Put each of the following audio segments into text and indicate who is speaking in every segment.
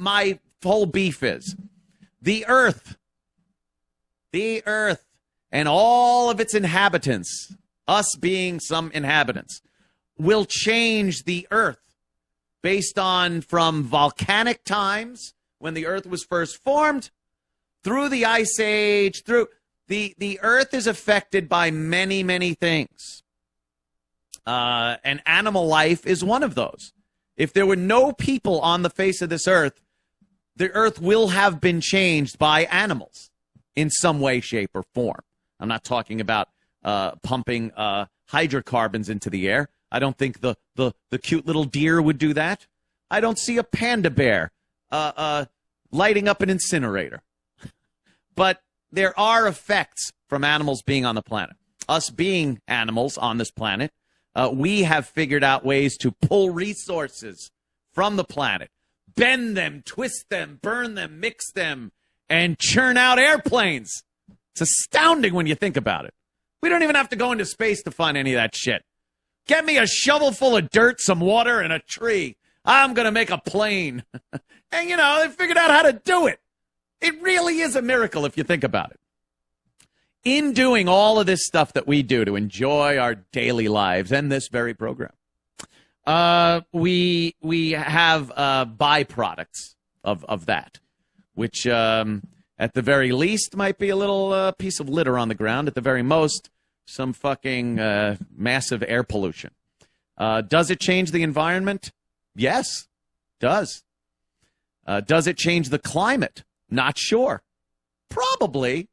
Speaker 1: my whole beef is. The Earth, and all of its inhabitants, us being some inhabitants, will change the Earth based on from volcanic times when the Earth was first formed through the Ice Age, through the Earth is affected by many, many things. And animal life is one of those. If there were no people on the face of this Earth, the Earth will have been changed by animals in some way, shape, or form. I'm not talking about pumping hydrocarbons into the air. I don't think the cute little deer would do that. I don't see a panda bear lighting up an incinerator. But there are effects from animals being on the planet. Us being animals on this planet, we have figured out ways to pull resources from the planet, bend them, twist them, burn them, mix them, and churn out airplanes. It's astounding when you think about it. We don't even have to go into space to find any of that shit. Get me a shovel full of dirt, some water, and a tree. I'm going to make a plane. And, they figured out how to do it. It really is a miracle if you think about it. In doing all of this stuff that we do to enjoy our daily lives and this very program, we have byproducts of that, which at the very least might be a little piece of litter on the ground. At the very most, some fucking massive air pollution. Does it change the environment? Yes, does. Does it change the climate? Not sure. Probably.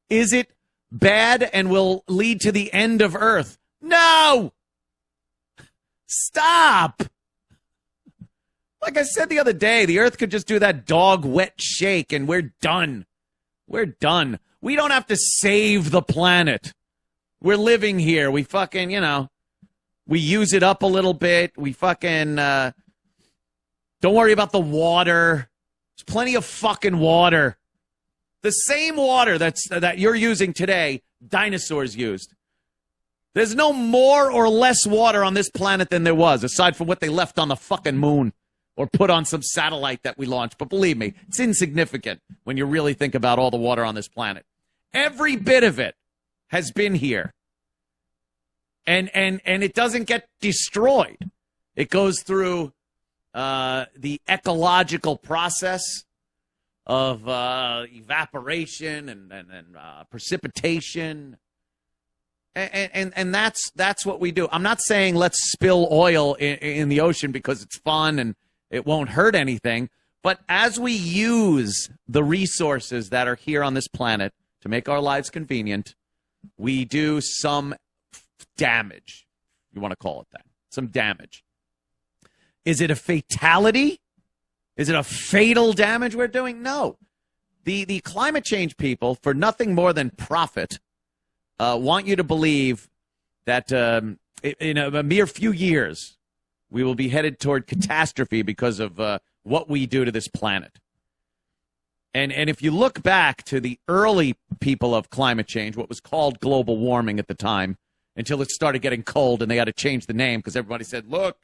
Speaker 1: Is it bad and will lead to the end of Earth? No! Stop! Like I said the other day, the Earth could just do that dog wet shake and we're done. We're done. We don't have to save the planet. We're living here. We fucking, we use it up a little bit. We fucking, don't worry about the water. There's plenty of fucking water. The same water that you're using today, dinosaurs used. There's no more or less water on this planet than there was, aside from what they left on the fucking moon or put on some satellite that we launched. But believe me, it's insignificant when you really think about all the water on this planet. Every bit of it has been here. And it doesn't get destroyed. It goes through the ecological process of evaporation and precipitation. And that's what we do. I'm not saying let's spill oil in the ocean because it's fun and it won't hurt anything. But as we use the resources that are here on this planet to make our lives convenient, we do some damage. You want to call it that. Some damage. Is it a fatality? Is it a fatal damage we're doing? No. The climate change people, for nothing more than profit, want you to believe that in a mere few years, we will be headed toward catastrophe because of what we do to this planet. And if you look back to the early people of climate change, what was called global warming at the time, until it started getting cold and they had to change the name because everybody said, look,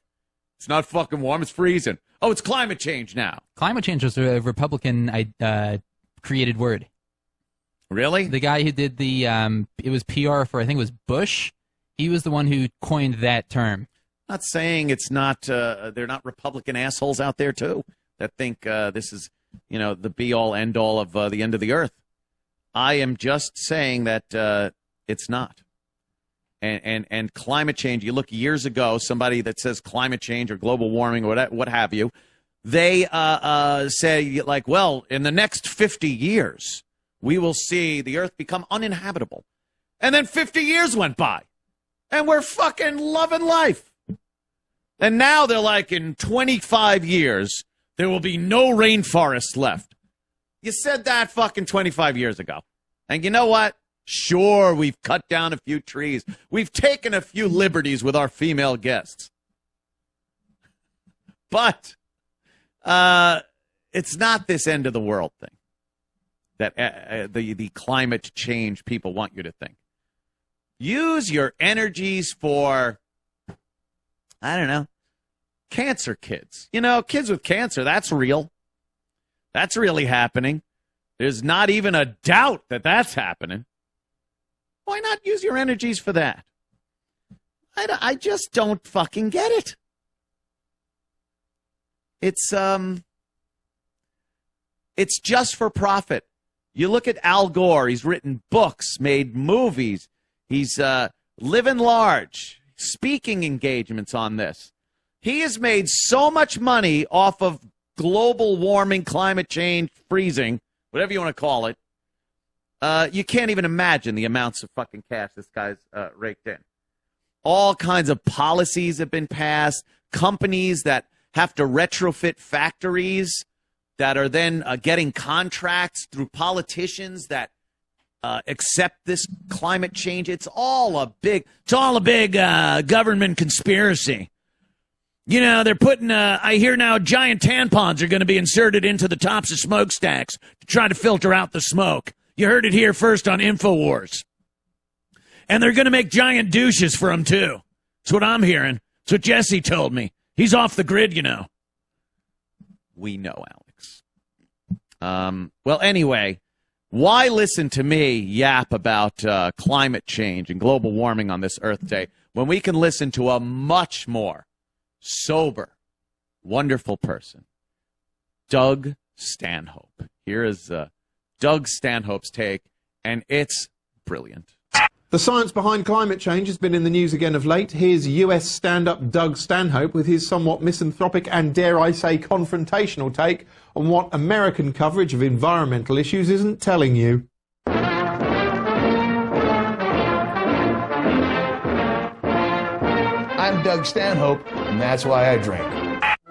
Speaker 1: it's not fucking warm, it's freezing. Oh, it's climate change now.
Speaker 2: Climate change was a Republican created word.
Speaker 1: Really?
Speaker 2: The guy who did the, it was PR for, I think it was Bush. He was the one who coined that term.
Speaker 1: Not saying it's not, they're not Republican assholes out there, too, that think this is, the be-all, end-all of the end of the earth. I am just saying that it's not. And climate change, you look years ago, somebody that says climate change or global warming or what have you, they say, like, well, in the next 50 years, we will see the earth become uninhabitable. And then 50 years went by, and we're fucking loving life. And now they're like, in 25 years, there will be no rainforest left. You said that fucking 25 years ago. And you know what? Sure, we've cut down a few trees. We've taken a few liberties with our female guests. But it's not this end of the world thing that the climate change people want you to think. Use your energies for, I don't know, cancer kids. Kids with cancer, that's real. That's really happening. There's not even a doubt that that's happening. Why not use your energies for that? I just don't fucking get it. It's just for profit. You look at Al Gore. He's written books, made movies. He's living large, speaking engagements on this. He has made so much money off of global warming, climate change, freezing, whatever you want to call it. You can't even imagine the amounts of fucking cash this guy's raked in. All kinds of policies have been passed. Companies that have to retrofit factories that are then getting contracts through politicians that accept this climate change. It's all a big government conspiracy. You know, they're putting, I hear now giant tampons are going to be inserted into the tops of smokestacks to try to filter out the smoke. You heard it here first on InfoWars. And they're going to make giant douches for them, too. That's what I'm hearing. That's what Jesse told me. He's off the grid, you know. We know, Alex. Well, anyway, why listen to me yap about climate change and global warming on this Earth Day when we can listen to a much more sober, wonderful person, Doug Stanhope. Here is Doug Stanhope's take, and it's brilliant.
Speaker 3: The science behind climate change has been in the news again of late. Here's US stand-up Doug Stanhope with his somewhat misanthropic and, dare I say, confrontational take on what American coverage of environmental issues isn't telling you.
Speaker 4: I'm Doug Stanhope, and that's why I drink.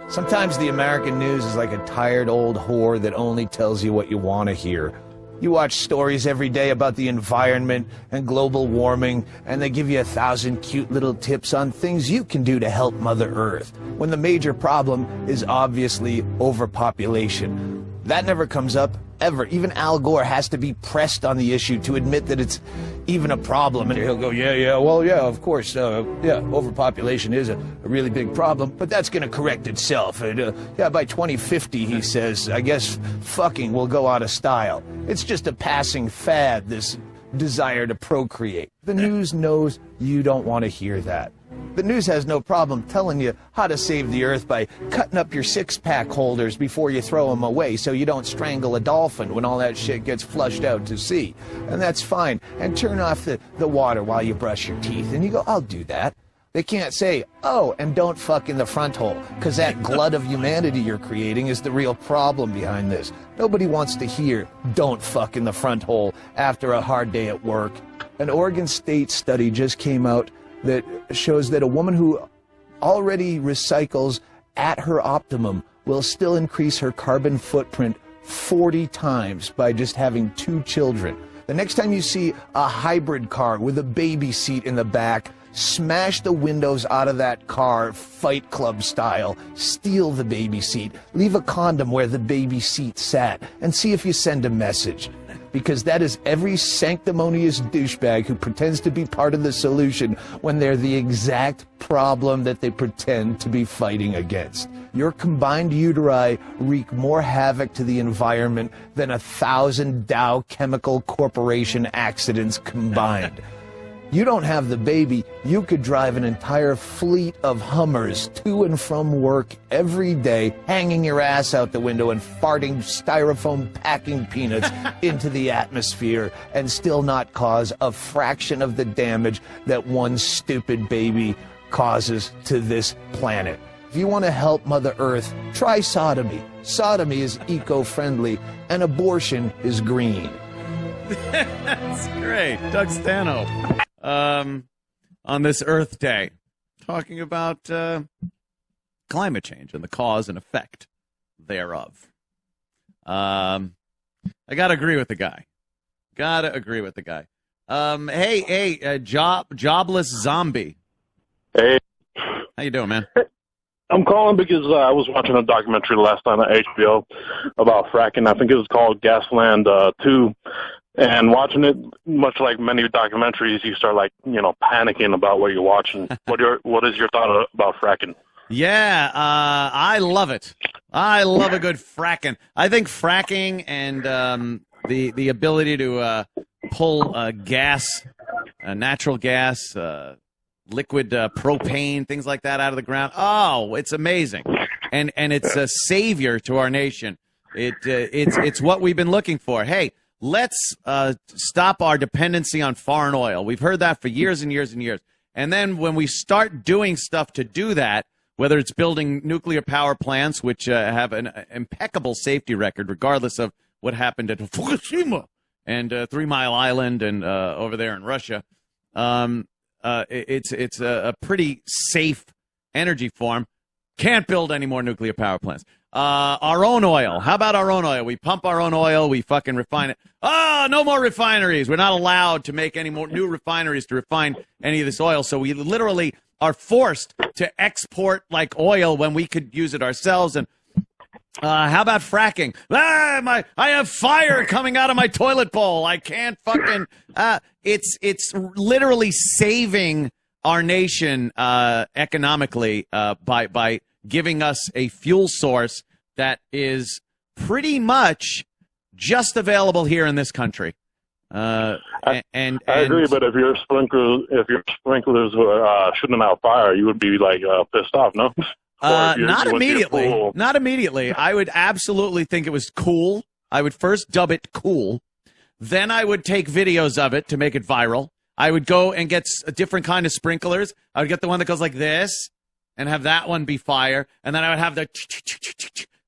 Speaker 4: Sometimes the American news is like a tired old whore that only tells you what you want to hear. You watch stories every day about the environment and global warming, and they give you 1,000 cute little tips on things you can do to help Mother Earth, when the major problem is obviously overpopulation. That never comes up, ever. Even Al Gore has to be pressed on the issue to admit that it's even a problem. And he'll go, yeah, of course, overpopulation is a really big problem, but that's going to correct itself. And, by 2050, he says, I guess fucking will go out of style. It's just a passing fad, this desire to procreate. The news knows you don't want to hear that. The news has no problem telling you how to save the Earth by cutting up your six-pack holders before you throw them away so you don't strangle a dolphin when all that shit gets flushed out to sea. And that's fine. And turn off the water while you brush your teeth. And you go, I'll do that. They can't say, oh, and don't fuck in the front hole, because that glut of humanity you're creating is the real problem behind this. Nobody wants to hear, don't fuck in the front hole after a hard day at work. An Oregon State study just came out that shows that a woman who already recycles at her optimum will still increase her carbon footprint 40 times by just having 2 children. The next time you see a hybrid car with a baby seat in the back, smash the windows out of that car, Fight Club style, steal the baby seat, leave a condom where the baby seat sat, and see if you send a message. Because that is every sanctimonious douchebag who pretends to be part of the solution when they're the exact problem that they pretend to be fighting against. Your combined uteri wreak more havoc to the environment than 1,000 Dow Chemical Corporation accidents combined. You don't have the baby, you could drive an entire fleet of Hummers to and from work every day, hanging your ass out the window and farting styrofoam packing peanuts into the atmosphere and still not cause a fraction of the damage that one stupid baby causes to this planet. If you want to help Mother Earth, try sodomy. Sodomy is eco-friendly and abortion is green.
Speaker 1: That's great. Doug Stanhope. On this Earth Day, talking about climate change and the cause and effect thereof. I gotta agree with the guy. Jobless zombie.
Speaker 5: Hey.
Speaker 1: How you doing, man?
Speaker 5: I'm calling because I was watching a documentary last night on HBO about fracking. I think it was called Gasland 2. And watching it, much like many documentaries, you start panicking about what you're watching. What is your thought about fracking?
Speaker 1: Yeah, I love it. I love a good fracking. I think fracking and the ability to pull gas, natural gas, liquid propane, things like that out of the ground. Oh, it's amazing, and it's a savior to our nation. It's what we've been looking for. Hey, let's stop our dependency on foreign oil. We've heard that for years and years and years. And then when we start doing stuff to do that, whether it's building nuclear power plants, which have an impeccable safety record, regardless of what happened at Fukushima and 3 Mile Island and over there in Russia, it's a pretty safe energy form. Can't build any more nuclear power plants. Our own oil. How about our own oil? We pump our own oil. We fucking refine it. Oh, no more refineries. We're not allowed to make any more new refineries to refine any of this oil. So we literally are forced to export like oil when we could use it ourselves. And how about fracking? I have fire coming out of my toilet bowl. I can't fucking. It's literally saving our nation economically by giving us a fuel source that is pretty much just available here in this country. I
Speaker 5: agree, but if your sprinklers were shooting out fire, you would be like pissed off, no?
Speaker 1: Not immediately. Not immediately. I would absolutely think it was cool. I would first dub it cool. Then I would take videos of it to make it viral. I would go and get a different kind of sprinklers. I would get the one that goes like this and have that one be fire. And then I would have the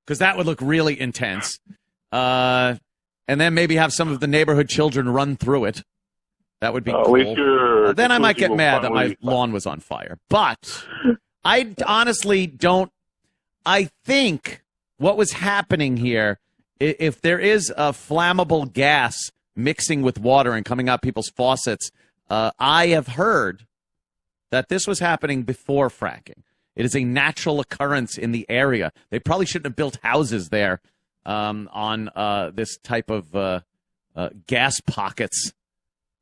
Speaker 1: because that would look really intense. And then maybe have some of the neighborhood children run through it. That would be cool. Then I might get mad that my lawn was on fire. But I honestly don't. I think what was happening here, if there is a flammable gas mixing with water and coming out people's faucets, I have heard that this was happening before fracking. It is a natural occurrence in the area. They probably shouldn't have built houses there on this type of gas pockets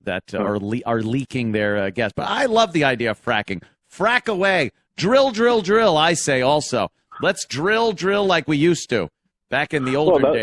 Speaker 1: that are leaking their gas. But I love the idea of fracking. Frack away. Drill, drill, drill, I say also. Let's drill like we used to back in the older days.